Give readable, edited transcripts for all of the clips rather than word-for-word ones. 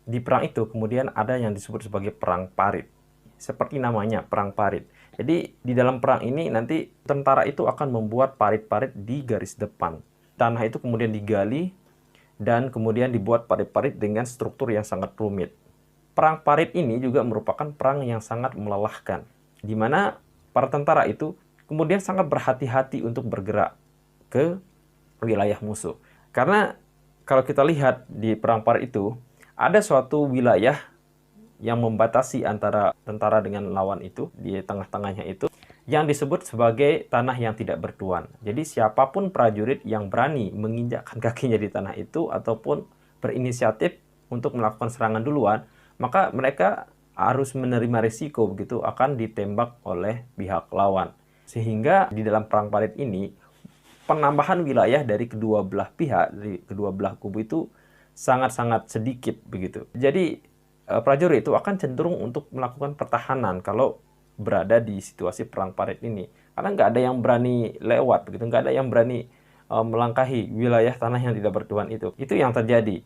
di perang itu kemudian ada yang disebut sebagai perang parit. Seperti namanya, perang parit. Jadi di dalam perang ini nanti tentara itu akan membuat parit-parit di garis depan. Tanah itu kemudian digali dan kemudian dibuat parit-parit dengan struktur yang sangat rumit. Perang parit ini juga merupakan perang yang sangat melelahkan, di mana para tentara itu kemudian sangat berhati-hati untuk bergerak ke wilayah musuh. Karena kalau kita lihat di perang parit itu, ada suatu wilayah yang membatasi antara tentara dengan lawan itu, di tengah-tengahnya itu, yang disebut sebagai tanah yang tidak bertuan. Jadi siapapun prajurit yang berani menginjakkan kakinya di tanah itu, ataupun berinisiatif untuk melakukan serangan duluan, maka mereka harus menerima risiko begitu akan ditembak oleh pihak lawan. Sehingga di dalam perang parit ini, penambahan wilayah dari kedua belah pihak, dari kedua belah kubu itu sangat-sangat sedikit begitu. Jadi prajurit itu akan cenderung untuk melakukan pertahanan kalau berada di situasi perang parit ini. Karena nggak ada yang berani lewat begitu, nggak ada yang berani melangkahi wilayah tanah yang tidak bertuan itu. Itu yang terjadi.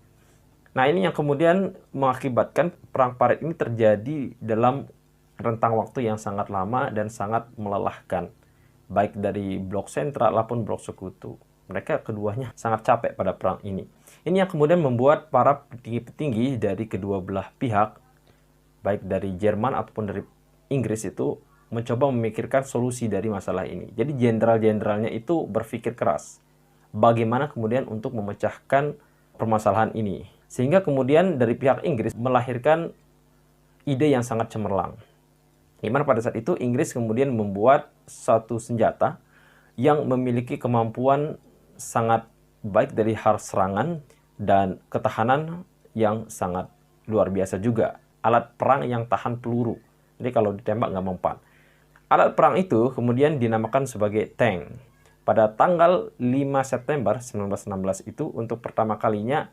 Nah, ini yang kemudian mengakibatkan perang parit ini terjadi dalam rentang waktu yang sangat lama dan sangat melelahkan, baik dari blok sentral maupun blok sekutu. Mereka keduanya sangat capek pada perang ini. Ini yang kemudian membuat para petinggi-petinggi dari kedua belah pihak, baik dari Jerman ataupun dari Inggris itu, mencoba memikirkan solusi dari masalah ini. Jadi jenderal-jenderalnya itu berpikir keras bagaimana kemudian untuk memecahkan permasalahan ini. Sehingga kemudian dari pihak Inggris melahirkan ide yang sangat cemerlang. Di mana pada saat itu Inggris kemudian membuat satu senjata yang memiliki kemampuan sangat baik dari hal serangan dan ketahanan yang sangat luar biasa juga. Alat perang yang tahan peluru. Jadi kalau ditembak nggak mempan. Alat perang itu kemudian dinamakan sebagai tank. Pada tanggal 5 September 1916 itu untuk pertama kalinya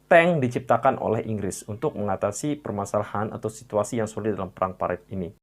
tank diciptakan oleh Inggris untuk mengatasi permasalahan atau situasi yang sulit dalam perang parit ini.